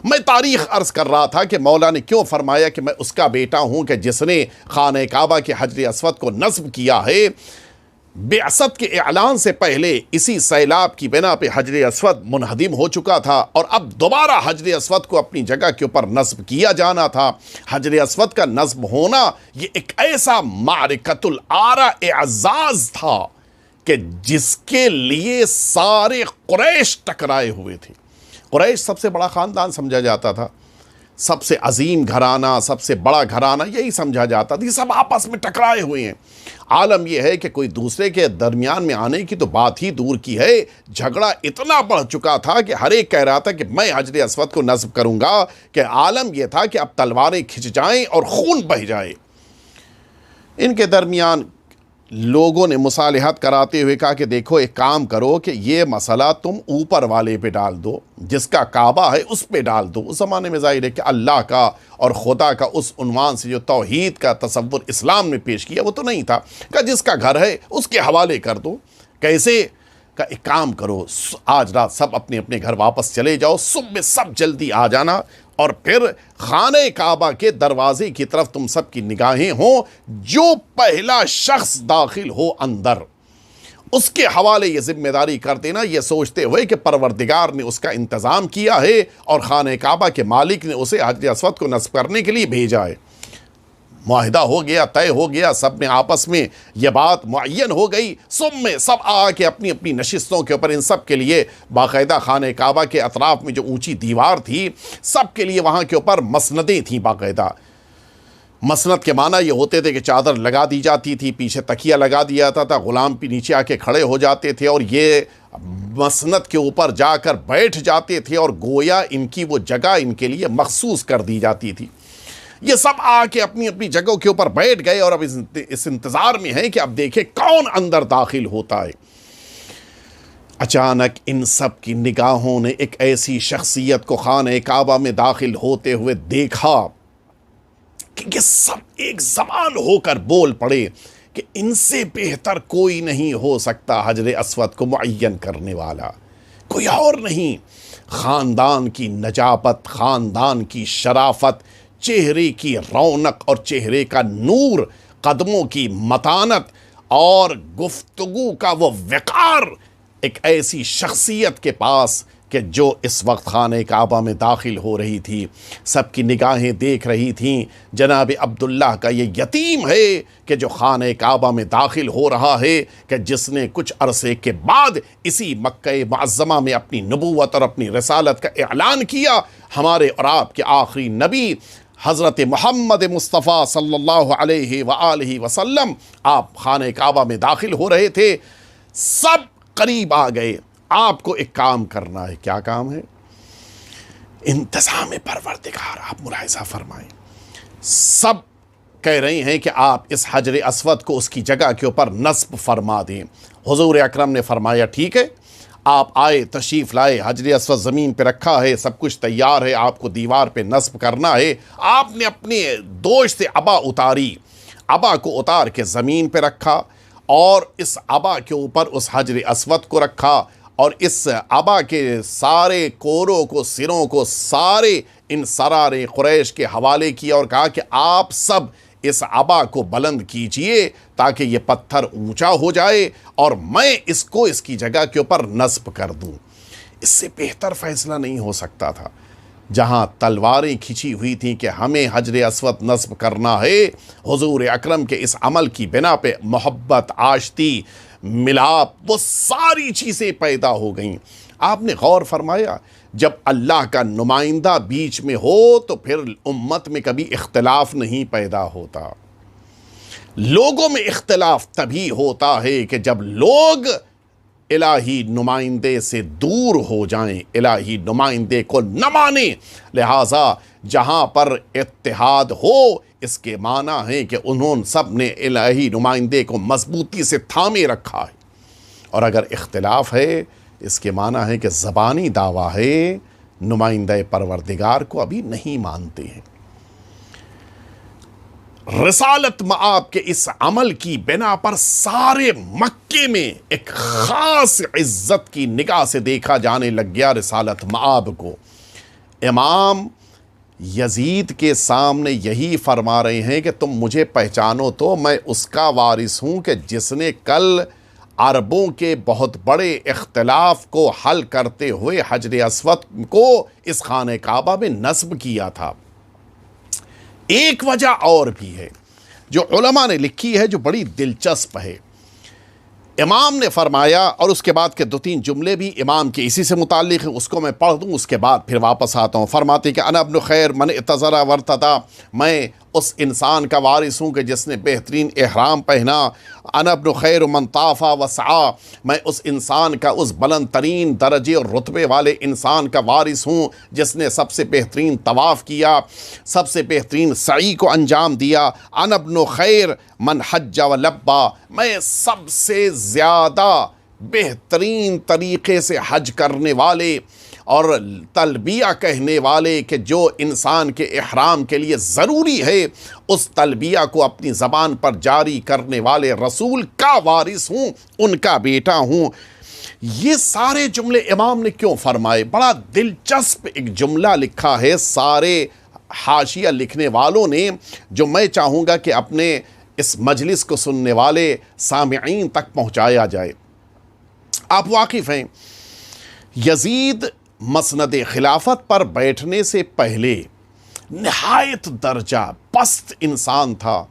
میں تاریخ عرض کر رہا تھا کہ مولا نے کیوں فرمایا کہ میں اس کا بیٹا ہوں کہ جس نے خانہ کعبہ کے حجر اسود کو نصب کیا ہے۔ بعثت کے اعلان سے پہلے اسی سیلاب کی بنا پہ حجر اسود منہدم ہو چکا تھا، اور اب دوبارہ حجر اسود کو اپنی جگہ کے اوپر نصب کیا جانا تھا۔ حجر اسود کا نصب ہونا یہ ایک ایسا معرکۃ العارہ اعزاز تھا کہ جس کے لیے سارے قریش ٹکرائے ہوئے تھے۔ قریش سب سے بڑا خاندان سمجھا جاتا تھا، سب سے عظیم گھرانہ، سب سے بڑا گھرانہ یہی سمجھا جاتا تھا، یہ سب آپس میں ٹکرائے ہوئے ہیں۔ عالم یہ ہے کہ کوئی دوسرے کے درمیان میں آنے کی تو بات ہی دور کی ہے، جھگڑا اتنا بڑھ چکا تھا کہ ہر ایک کہہ رہا تھا کہ میں حجر اسود کو نصب کروں گا، کہ عالم یہ تھا کہ اب تلواریں کھنچ جائیں اور خون بہہ جائے۔ ان کے درمیان لوگوں نے مصالحت کراتے ہوئے کہا کہ دیکھو ایک کام کرو کہ یہ مسئلہ تم اوپر والے پہ ڈال دو، جس کا کعبہ ہے اس پہ ڈال دو۔ اس زمانے میں ظاہر ہے کہ اللہ کا اور خدا کا اس عنوان سے جو توحید کا تصور اسلام نے پیش کیا وہ تو نہیں تھا، کہ جس کا گھر ہے اس کے حوالے کر دو۔ کیسے؟ کہ ایک کام کرو، آج رات سب اپنے اپنے گھر واپس چلے جاؤ، صبح سب جلدی آ جانا، اور پھر خانہ کعبہ کے دروازے کی طرف تم سب کی نگاہیں ہوں، جو پہلا شخص داخل ہو اندر اس کے حوالے یہ ذمہ داری کر دینا، یہ سوچتے ہوئے کہ پروردگار نے اس کا انتظام کیا ہے اور خانہ کعبہ کے مالک نے اسے حجر اسود کو نصب کرنے کے لیے بھیجا ہے۔ معاہدہ ہو گیا، طے ہو گیا، سب میں آپس میں یہ بات معین ہو گئی، سب آ کے اپنی اپنی نشستوں کے اوپر ان سب کے لیے باقاعدہ خانہ کعبہ کے اطراف میں جو اونچی دیوار تھی، سب کے لیے وہاں کے اوپر مسندیں تھیں باقاعدہ۔ مسند کے معنی یہ ہوتے تھے کہ چادر لگا دی جاتی تھی، پیچھے تکیہ لگا دیا جاتا تھا، غلام بھی نیچے آ کے کھڑے ہو جاتے تھے اور یہ مسند کے اوپر جا کر بیٹھ جاتے تھے، اور گویا ان کی وہ جگہ ان کے لیے مخصوص کر دی جاتی تھی۔ یہ سب آ کے اپنی اپنی جگہوں کے اوپر بیٹھ گئے اور اب اس انتظار میں ہیں کہ اب دیکھیں کون اندر داخل ہوتا ہے۔ اچانک ان سب کی نگاہوں نے ایک ایسی شخصیت کو خانہ کعبہ میں داخل ہوتے ہوئے دیکھا کہ یہ سب ایک زبان ہو کر بول پڑے کہ ان سے بہتر کوئی نہیں ہو سکتا حجر اسود کو معین کرنے والا، کوئی اور نہیں۔ خاندان کی نجابت، خاندان کی شرافت، چہرے کی رونق اور چہرے کا نور، قدموں کی متانت اور گفتگو کا وہ وقار ایک ایسی شخصیت کے پاس کہ جو اس وقت خانہ کعبہ میں داخل ہو رہی تھی، سب کی نگاہیں دیکھ رہی تھیں جناب عبداللہ کا یہ یتیم ہے کہ جو خانہ کعبہ میں داخل ہو رہا ہے، کہ جس نے کچھ عرصے کے بعد اسی مکہ معظمہ میں اپنی نبوت اور اپنی رسالت کا اعلان کیا۔ ہمارے اور آپ کے آخری نبی حضرت محمد مصطفیٰ صلی اللہ علیہ وآلہ وسلم آپ خانہ کعبہ میں داخل ہو رہے تھے، سب قریب آ گئے. آپ کو ایک کام کرنا ہے. کیا کام ہے؟ انتظام پروردگار. آپ ملاحظہ فرمائیں، سب کہہ رہے ہیں کہ آپ اس حجر اسود کو اس کی جگہ کے اوپر نصب فرما دیں. حضور اکرم نے فرمایا ٹھیک ہے. آپ آئے، تشریف لائے، حجر اسود زمین پہ رکھا ہے، سب کچھ تیار ہے، آپ کو دیوار پہ نصب کرنا ہے. آپ نے اپنے دوش سے عبا اتاری، عبا کو اتار کے زمین پہ رکھا اور اس عبا کے اوپر اس حجر اسود کو رکھا اور اس عبا کے سارے کوروں کو، سروں کو سارے ان سرار قریش کے حوالے کیا اور کہا کہ آپ سب اس عبا کو بلند کیجئے تاکہ یہ پتھر اونچا ہو جائے اور میں اس کو اس کی جگہ کے اوپر نصب کر دوں. اس سے بہتر فیصلہ نہیں ہو سکتا تھا. جہاں تلواریں کھچی ہوئی تھیں کہ ہمیں حجر اسود نصب کرنا ہے، حضور اکرم کے اس عمل کی بنا پہ محبت، آشتی، ملاپ، وہ ساری چیزیں پیدا ہو گئیں. آپ نے غور فرمایا جب اللہ کا نمائندہ بیچ میں ہو تو پھر امت میں کبھی اختلاف نہیں پیدا ہوتا. لوگوں میں اختلاف تبھی ہوتا ہے کہ جب لوگ الہی نمائندے سے دور ہو جائیں، الہی نمائندے کو نہ مانیں. لہٰذا جہاں پر اتحاد ہو اس کے معنی ہے کہ انہوں سب نے الہی نمائندے کو مضبوطی سے تھامے رکھا ہے. اور اگر اختلاف ہے اس کے معنی ہے کہ زبانی دعویٰ ہے، نمائندہ پروردگار کو ابھی نہیں مانتے ہیں. رسالت مآب کے اس عمل کی بنا پر سارے مکے میں ایک خاص عزت کی نگاہ سے دیکھا جانے لگ گیا رسالت مآب کو. امام یزید کے سامنے یہی فرما رہے ہیں کہ تم مجھے پہچانو تو میں اس کا وارث ہوں کہ جس نے کل عربوں کے بہت بڑے اختلاف کو حل کرتے ہوئے حجر اسود کو اس خانہ کعبہ میں نصب کیا تھا. ایک وجہ اور بھی ہے جو علماء نے لکھی ہے جو بڑی دلچسپ ہے. امام نے فرمایا، اور اس کے بعد کے 2-3 جملے بھی امام کے اسی سے متعلق ہیں، اس کو میں پڑھ دوں، اس کے بعد پھر واپس آتا ہوں. فرماتے کہ انا ابن خیر من اتزر ورتدا، میں اس انسان کا وارث ہوں کہ جس نے بہترین احرام پہنا. انا ابن خیر من طاف وسعا، میں اس انسان کا، اس بلند ترین درجے اور رتبے والے انسان کا وارث ہوں جس نے سب سے بہترین طواف کیا، سب سے بہترین سعی کو انجام دیا. انا ابن خیر من حج و لبا، میں سب سے زیادہ بہترین طریقے سے حج کرنے والے اور تلبیہ کہنے والے کہ جو انسان کے احرام کے لیے ضروری ہے اس تلبیہ کو اپنی زبان پر جاری کرنے والے رسول کا وارث ہوں، ان کا بیٹا ہوں. یہ سارے جملے امام نے کیوں فرمائے؟ بڑا دلچسپ ایک جملہ لکھا ہے سارے حاشیہ لکھنے والوں نے، جو میں چاہوں گا کہ اپنے اس مجلس کو سننے والے سامعین تک پہنچایا جائے. آپ واقف ہیں یزید مسند خلافت پر بیٹھنے سے پہلے نہایت درجہ پست انسان تھا.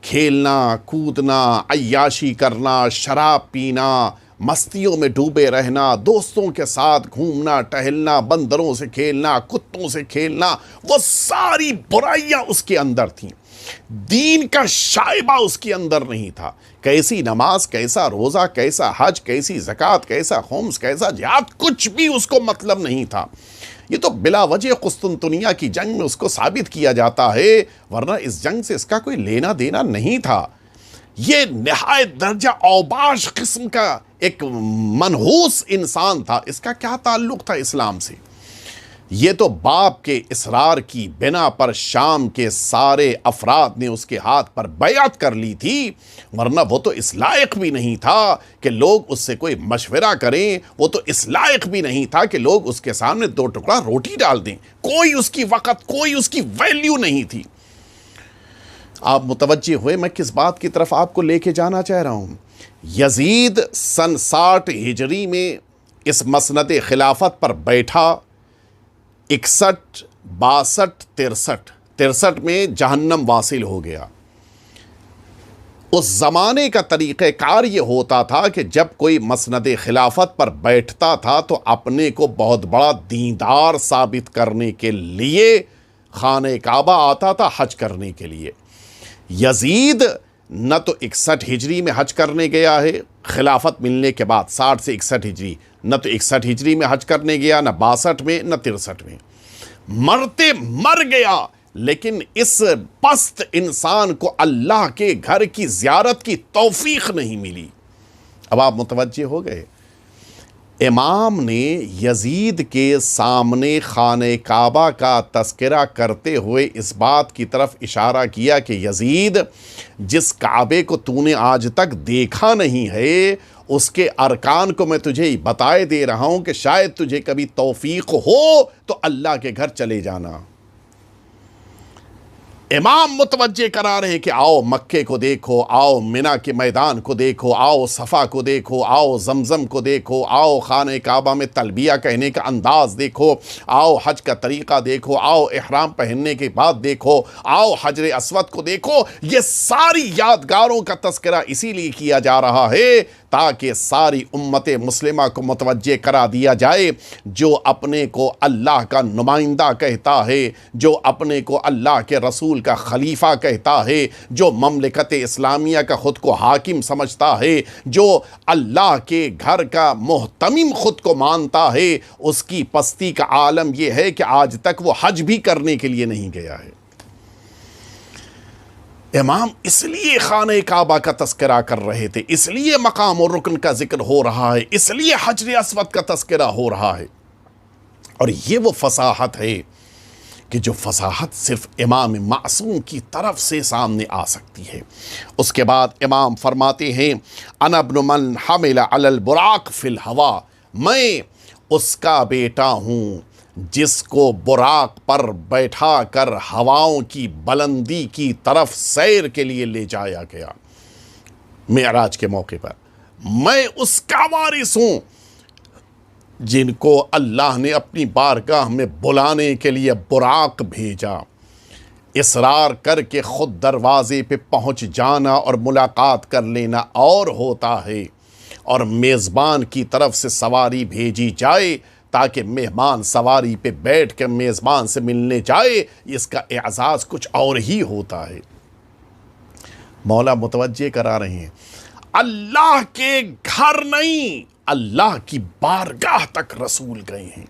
کھیلنا، کودنا، عیاشی کرنا، شراب پینا، مستیوں میں ڈوبے رہنا، دوستوں کے ساتھ گھومنا ٹہلنا، بندروں سے کھیلنا، کتوں سے کھیلنا، وہ ساری برائیاں اس کے اندر تھیں. دین کا شائبہ اس کے اندر نہیں تھا. کیسی نماز، کیسا روزہ، کیسا حج، کیسی زکوٰۃ، کیسا خمس، کیسا جہاد، کچھ بھی اس کو مطلب نہیں تھا. یہ تو بلا وجہ قسطنطنیہ کی جنگ میں اس کو ثابت کیا جاتا ہے، ورنہ اس جنگ سے اس کا کوئی لینا دینا نہیں تھا. یہ نہایت درجہ اوباش قسم کا ایک منحوس انسان تھا. اس کا کیا تعلق تھا اسلام سے؟ یہ تو باپ کے اصرار کی بنا پر شام کے سارے افراد نے اس کے ہاتھ پر بیعت کر لی تھی، ورنہ وہ تو اس لائق بھی نہیں تھا کہ لوگ اس سے کوئی مشورہ کریں. وہ تو اس لائق بھی نہیں تھا کہ لوگ اس کے سامنے 2 ٹکڑا روٹی ڈال دیں. کوئی اس کی وقت، کوئی اس کی ویلیو نہیں تھی. آپ متوجہ ہوئے میں کس بات کی طرف آپ کو لے کے جانا چاہ رہا ہوں؟ یزید سن 60 ہجری میں اس مسند خلافت پر بیٹھا. 61، 62، 63 میں جہنم واصل ہو گیا. اس زمانے کا طریقہ کار یہ ہوتا تھا کہ جب کوئی مسند خلافت پر بیٹھتا تھا تو اپنے کو بہت بڑا دیندار ثابت کرنے کے لیے خانہ کعبہ آتا تھا حج کرنے کے لیے. یزید نہ تو 61 ہجری میں حج کرنے گیا ہے خلافت ملنے کے بعد 60 سے 61 ہجری، نہ تو 61 ہجری میں حج کرنے گیا، نہ 62 میں، نہ 63 میں، مرتے مر گیا۔ لیکن اس پست انسان کو اللہ کے گھر کی زیارت کی توفیق نہیں ملی۔ اب آپ متوجہ ہو گئے، امام نے یزید کے سامنے خانہ کعبہ کا تذکرہ کرتے ہوئے اس بات کی طرف اشارہ کیا کہ یزید، جس کعبے کو تو نے آج تک دیکھا نہیں ہے، اس کے ارکان کو میں تجھے بتائے دے رہا ہوں کہ شاید تجھے کبھی توفیق ہو تو اللہ کے گھر چلے جانا۔ امام متوجہ کرا رہے کہ آؤ مکے کو دیکھو، آؤ منی کے میدان کو دیکھو، آؤ صفا کو دیکھو، آؤ زمزم کو دیکھو، آؤ خانہ کعبہ میں تلبیہ کہنے کا انداز دیکھو، آؤ حج کا طریقہ دیکھو، آؤ احرام پہننے کے بعد دیکھو، آؤ حجر اسود کو دیکھو۔ یہ ساری یادگاروں کا تذکرہ اسی لیے کیا جا رہا ہے تاکہ ساری امت مسلمہ کو متوجہ کرا دیا جائے، جو اپنے کو اللہ کا نمائندہ کہتا ہے، جو اپنے کو اللہ کے رسول کا خلیفہ کہتا ہے، جو مملکت اسلامیہ کا خود کو حاکم سمجھتا ہے، جو اللہ کے گھر کا محتمم خود کو مانتا ہے، اس کی پستی کا عالم یہ ہے کہ آج تک وہ حج بھی کرنے کے لیے نہیں گیا ہے۔ امام اس لیے خانہ کعبہ کا تذکرہ کر رہے تھے، اس لیے مقام و رکن کا ذکر ہو رہا ہے، اس لیے حجر اسود کا تذکرہ ہو رہا ہے۔ اور یہ وہ فصاحت ہے کہ جو فصاحت صرف امام معصوم کی طرف سے سامنے آ سکتی ہے۔ اس کے بعد امام فرماتے ہیں، انا ابن من حمل علی البراق فی الہوا، میں اس کا بیٹا ہوں جس کو براق پر بیٹھا کر ہواؤں کی بلندی کی طرف سیر کے لیے لے جایا گیا معراج کے موقع پر۔ میں اس کا وارث ہوں جن کو اللہ نے اپنی بارگاہ میں بلانے کے لیے براق بھیجا، اصرار کر کے خود دروازے پہ پہنچ جانا اور ملاقات کر لینا اور ہوتا ہے، اور میزبان کی طرف سے سواری بھیجی جائے تاکہ مہمان سواری پہ بیٹھ کے میزبان سے ملنے جائے، اس کا اعزاز کچھ اور ہی ہوتا ہے۔ مولا متوجہ کرا رہے ہیں، اللہ کے گھر نہیں، اللہ کی بارگاہ تک رسول گئے ہیں،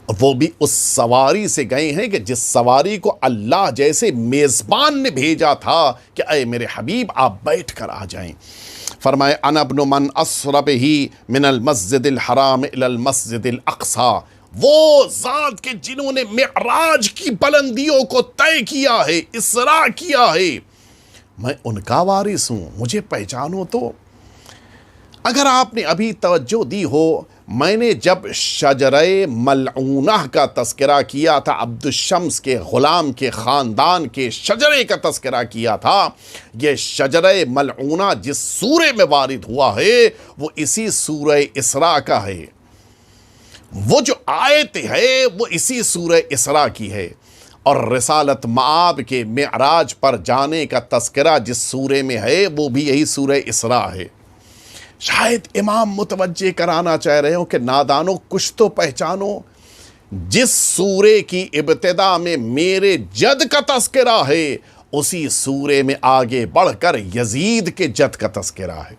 اور وہ بھی اس سواری سے گئے ہیں کہ جس سواری کو اللہ جیسے میزبان نے بھیجا تھا کہ اے میرے حبیب آپ بیٹھ کر آ جائیں۔ فرمائے انا ابن من اسر بہ من المسجد الحرام الی المسجد الاقصی، وہ ذات کے جنہوں نے معراج کی بلندیوں کو طے کیا ہے، اسراء کیا ہے، میں ان کا وارث ہوں، مجھے پہچانو تو۔ اگر آپ نے ابھی توجہ دی ہو، میں نے جب شجرہ ملعونہ کا تذکرہ کیا تھا، عبد الشمس کے غلام کے خاندان کے شجرے کا تذکرہ کیا تھا، یہ شجرہ ملعونہ جس سورے میں وارد ہوا ہے وہ اسی سورہ اسراء کا ہے، وہ جو آیت ہے وہ اسی سورہ اسراء کی ہے، اور رسالت مآب کے معراج پر جانے کا تذکرہ جس سورے میں ہے وہ بھی یہی سورہ اسراء ہے۔ شاید امام متوجہ کرانا چاہ رہے ہوں کہ نادانوں کچھ تو پہچانو، جس سورے کی ابتدا میں میرے جد کا تذکرہ ہے اسی سورے میں آگے بڑھ کر یزید کے جد کا تذکرہ ہے،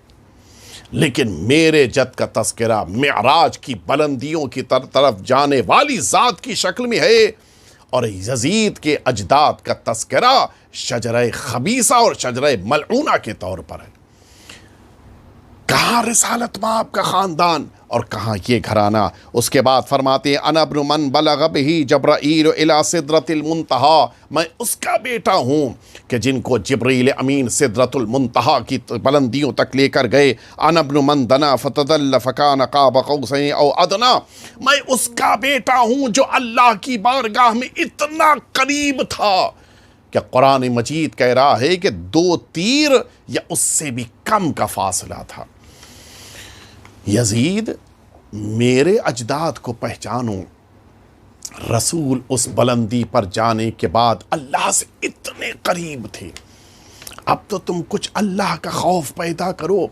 لیکن میرے جد کا تذکرہ معراج کی بلندیوں کی طرف جانے والی ذات کی شکل میں ہے، اور یزید کے اجداد کا تذکرہ شجرہ خبیثہ اور شجرہ ملعونہ کے طور پر ہے۔ کہاں رسالت مآب کا خاندان اور کہاں یہ گھرانہ۔ اس کے بعد فرماتے ہیں انا ابن من بلغ بہ جبرائیل الی سدرۃ المنتہی، میں اس کا بیٹا ہوں کہ جن کو جبرائیل امین سدرۃ المنتہی کی بلندیوں تک لے کر گئے۔ انا ابن من دنا فتدل فکان قاب قوسین او ادنی، میں اس کا بیٹا ہوں جو اللہ کی بارگاہ میں اتنا قریب تھا کہ قرآن مجید کہہ رہا ہے کہ 2 تیر یا اس سے بھی کم کا فاصلہ تھا۔ یزید، میرے اجداد کو پہچانو، رسول اس بلندی پر جانے کے بعد اللہ سے اتنے قریب تھے، اب تو تم کچھ اللہ کا خوف پیدا کرو۔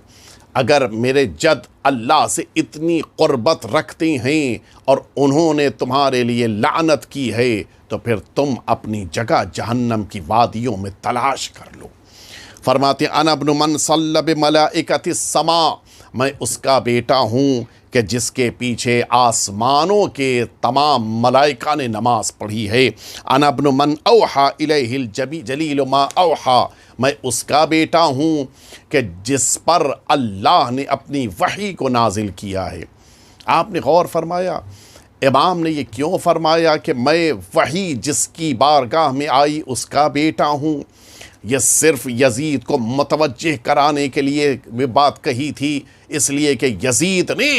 اگر میرے جد اللہ سے اتنی قربت رکھتے ہیں اور انہوں نے تمہارے لیے لعنت کی ہے تو پھر تم اپنی جگہ جہنم کی وادیوں میں تلاش کر لو۔ فرماتے ہیں انا ابن من صلی بملائکۃ السماء، میں اس کا بیٹا ہوں کہ جس کے پیچھے آسمانوں کے تمام ملائکہ نے نماز پڑھی ہے۔ انا ابن من اوحا الیہ الجلیل ما اوحا، میں اس کا بیٹا ہوں کہ جس پر اللہ نے اپنی وحی کو نازل کیا ہے۔ آپ نے غور فرمایا امام نے یہ کیوں فرمایا کہ میں وحی جس کی بارگاہ میں آئی اس کا بیٹا ہوں؟ یہ صرف یزید کو متوجہ کرانے کے لیے وہ بات کہی تھی، اس لیے کہ یزید نے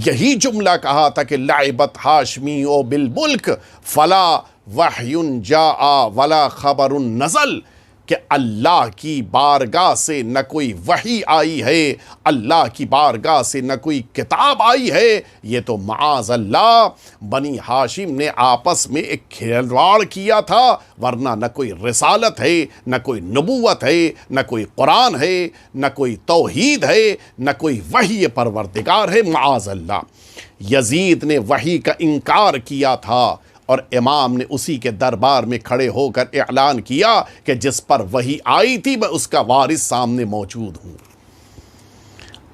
یہی جملہ کہا تھا کہ لعبت ہاشمی او بالملک فلا وحی جاء ولا خبر نزل، کہ اللہ کی بارگاہ سے نہ کوئی وحی آئی ہے، اللہ کی بارگاہ سے نہ کوئی کتاب آئی ہے۔ یہ تو معاذ اللہ بنی ہاشم نے آپس میں ایک کھلواڑ کیا تھا، ورنہ نہ کوئی رسالت ہے، نہ کوئی نبوت ہے، نہ کوئی قرآن ہے، نہ کوئی توحید ہے، نہ کوئی وحی پروردگار ہے، معاذ اللہ۔ یزید نے وحی کا انکار کیا تھا اور امام نے اسی کے دربار میں کھڑے ہو کر اعلان کیا کہ جس پر وحی آئی تھی میں اس کا وارث سامنے موجود ہوں۔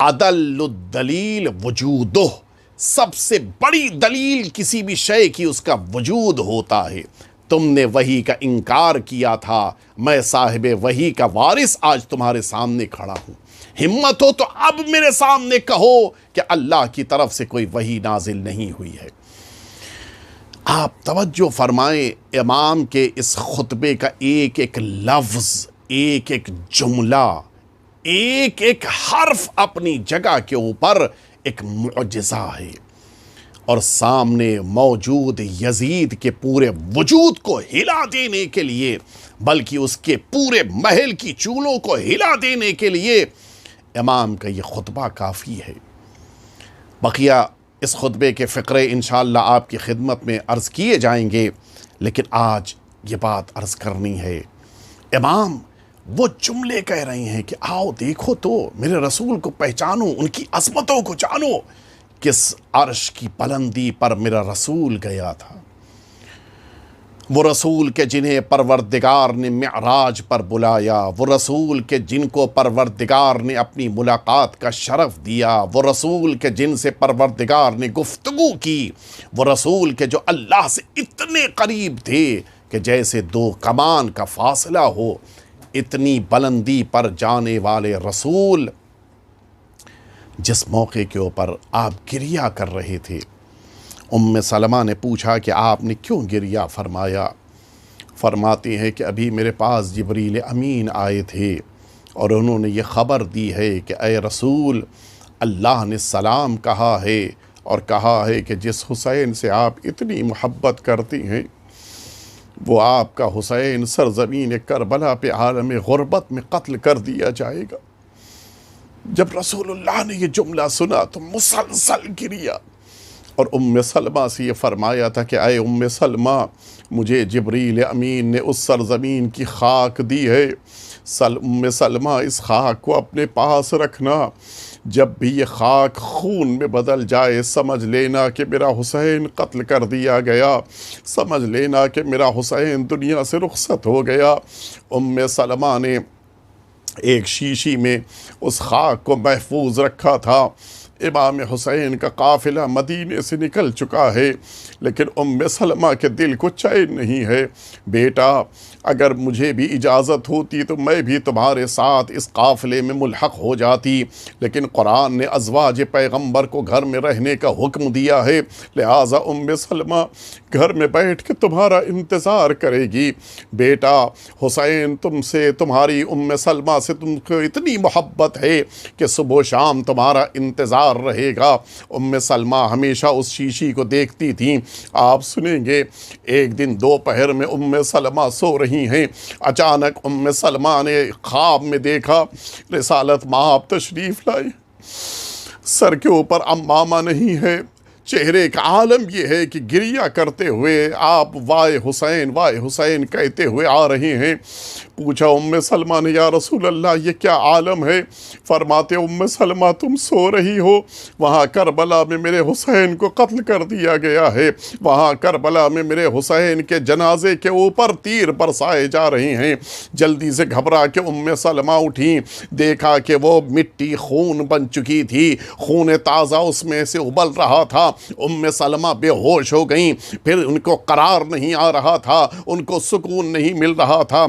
ادل الدلیل وجودہ، سب سے بڑی دلیل کسی بھی شے کی اس کا وجود ہوتا ہے۔ تم نے وحی کا انکار کیا تھا، میں صاحب وحی کا وارث آج تمہارے سامنے کھڑا ہوں۔ ہمت ہو تو اب میرے سامنے کہو کہ اللہ کی طرف سے کوئی وحی نازل نہیں ہوئی ہے۔ آپ توجہ فرمائیں امام کے اس خطبے کا ایک ایک لفظ، ایک ایک جملہ، ایک ایک حرف اپنی جگہ کے اوپر ایک معجزہ ہے، اور سامنے موجود یزید کے پورے وجود کو ہلا دینے کے لیے، بلکہ اس کے پورے محل کی چولوں کو ہلا دینے کے لیے امام کا یہ خطبہ کافی ہے۔ بقیہ اس خطبے کے فقرے انشاءاللہ آپ کی خدمت میں عرض کیے جائیں گے، لیکن آج یہ بات عرض کرنی ہے۔ امام وہ جملے کہہ رہے ہیں کہ آؤ دیکھو تو میرے رسول کو پہچانو، ان کی عظمتوں کو جانو، کس عرش کی بلندی پر میرا رسول گیا تھا، وہ رسول کے جنہیں پروردگار نے معراج پر بلایا، وہ رسول کے جن کو پروردگار نے اپنی ملاقات کا شرف دیا، وہ رسول کے جن سے پروردگار نے گفتگو کی، وہ رسول کے جو اللہ سے اتنے قریب تھے کہ جیسے دو کمان کا فاصلہ ہو، اتنی بلندی پر جانے والے رسول، جس موقع کے اوپر آپ گریہ کر رہے تھے۔ ام سلمہ نے پوچھا کہ آپ نے کیوں گریہ فرمایا؟ فرماتی ہیں کہ ابھی میرے پاس جبریل امین آئے تھے اور انہوں نے یہ خبر دی ہے کہ اے رسول، اللہ نے سلام کہا ہے اور کہا ہے کہ جس حسین سے آپ اتنی محبت کرتی ہیں وہ آپ کا حسین سرزمین کربلا پہ عالم غربت میں قتل کر دیا جائے گا۔ جب رسول اللہ نے یہ جملہ سنا تو مسلسل گریا، اور ام سلمہ سے یہ فرمایا تھا کہ اے ام سلمہ، مجھے جبریل امین نے اس سرزمین کی خاک دی ہے، ام سلمہ اس خاک کو اپنے پاس رکھنا، جب بھی یہ خاک خون میں بدل جائے سمجھ لینا کہ میرا حسین قتل کر دیا گیا، سمجھ لینا کہ میرا حسین دنیا سے رخصت ہو گیا۔ ام سلمہ نے ایک شیشی میں اس خاک کو محفوظ رکھا تھا۔ امام حسین کا قافلہ مدینے سے نکل چکا ہے، لیکن ام سلمہ کے دل کو چین نہیں ہے۔ بیٹا، اگر مجھے بھی اجازت ہوتی تو میں بھی تمہارے ساتھ اس قافلے میں ملحق ہو جاتی، لیکن قرآن نے ازواج پیغمبر کو گھر میں رہنے کا حکم دیا ہے، لہٰذا ام سلمہ گھر میں بیٹھ کے تمہارا انتظار کرے گی۔ بیٹا، حسین تم سے، تمہاری ام سلمہ سے تم کو اتنی محبت ہے کہ صبح و شام تمہارا انتظار رہے گا۔ ام سلمہ ہمیشہ اس شیشی کو دیکھتی تھیں۔ آپ سنیں گے ایک دن دوپہر میں ام سلمہ سو رہی ہیں، اچانک ام سلمہ نے خواب میں دیکھا رسالت مآب تشریف لائے، سر کے اوپر امامہ نہیں ہے، چہرے کا عالم یہ ہے کہ گریہ کرتے ہوئے آپ وائے حسین کہتے ہوئے آ رہے ہیں۔ پوچھا ام سلمہ نے یا رسول اللہ یہ کیا عالم ہے؟ فرماتے ام سلمہ تم سو رہی ہو، وہاں کربلا میں میرے حسین کو قتل کر دیا گیا ہے، وہاں کربلا میں میرے حسین کے جنازے کے اوپر تیر برسائے جا رہے ہیں۔ جلدی سے گھبرا کے ام سلمہ اٹھیں، دیکھا کہ وہ مٹی خون بن چکی تھی، خون تازہ اس میں سے ابل رہا تھا۔ ام سلمہ بے ہوش ہو گئیں، پھر ان کو قرار نہیں آ رہا تھا، ان کو سکون نہیں مل رہا تھا۔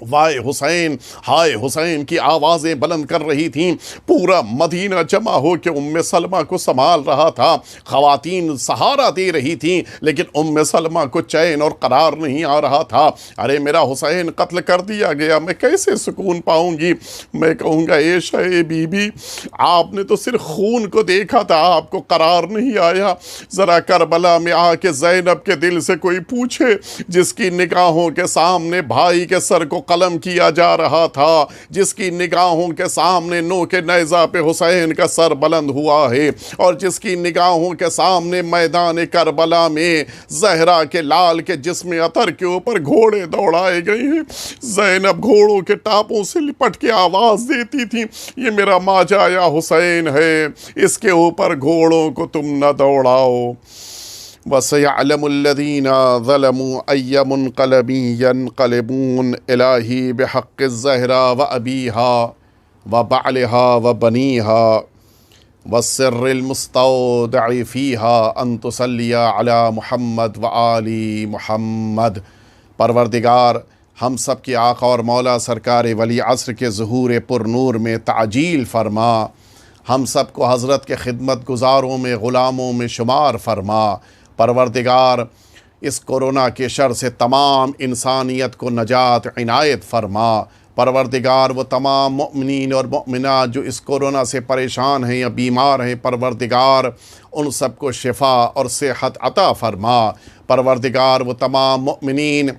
وائے حسین، ہائے حسین کی آوازیں بلند کر رہی تھیں۔ پورا مدینہ جمع ہو کے ام سلمہ کو سنبھال رہا تھا، خواتین سہارا دے رہی تھیں، لیکن ام سلمہ کو چین اور قرار نہیں آ رہا تھا۔ ارے میرا حسین قتل کر دیا گیا، میں کیسے سکون پاؤں گی؟ میں کہوں گا اے شے بی بی، آپ نے تو صرف خون کو دیکھا تھا، آپ کو قرار نہیں آیا۔ ذرا کربلا میں آ کے زینب کے دل سے کوئی پوچھے، جس کی نگاہوں کے سامنے بھائی کے سر کو قلم کیا جا رہا تھا، جس کی نگاہوں کے سامنے نو کے نیزہ پہ حسین کا سر بلند ہوا ہے، اور جس کی نگاہوں کے سامنے میدان کربلا میں زہرا کے لال کے جسم عطر کے اوپر گھوڑے دوڑائے گئے ہیں۔ زینب گھوڑوں کے ٹاپوں سے لپٹ کے آواز دیتی تھی، یہ میرا ماجا یا حسین ہے، اس کے اوپر گھوڑوں کو تم نہ دوڑاؤ۔ وَسَيَعْلَمُ الَّذِينَ ظَلَمُوا أَيَّ مُنْقَلَبٍ يَنْقَلِبُونَ إِلَيْهِ بِحَقِّ الزَّهْرَاءِ وَأَبِيهَا وَبَعْلِهَا وَبَنِيهَا وَالسِّرِّ الْمُسْتَوْدَعِ فِيهَا أَن تُصَلِّيَ عَلَى مُحَمَّدٍ وَآلِ مُحَمَّدٍ۔ پروردگار ہم سب کے آقا اور مولا سرکار ولی عصر کے ظہور پر نور میں تعجیل فرما، ہم سب کو حضرت کے خدمت گزاروں میں غلاموں میں شمار فرما۔ پروردگار اس کورونا کے شر سے تمام انسانیت کو نجات عنایت فرما۔ پروردگار وہ تمام مؤمنین اور مؤمنات جو اس کورونا سے پریشان ہیں یا بیمار ہیں، پروردگار ان سب کو شفا اور صحت عطا فرما۔ پروردگار وہ تمام مؤمنین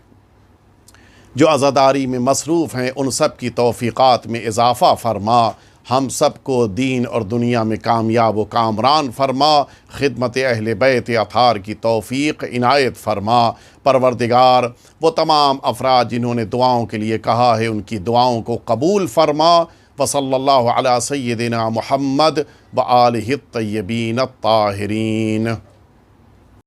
جو عزاداری میں مصروف ہیں، ان سب کی توفیقات میں اضافہ فرما۔ ہم سب کو دین اور دنیا میں کامیاب و کامران فرما، خدمت اہل بیت اطہار کی توفیق عنایت فرما۔ پروردگار وہ تمام افراد جنہوں نے دعاؤں کے لیے کہا ہے، ان کی دعاؤں کو قبول فرما۔ وصلی اللہ علی سیدنا محمد وآلہ الطیبین الطاہرین۔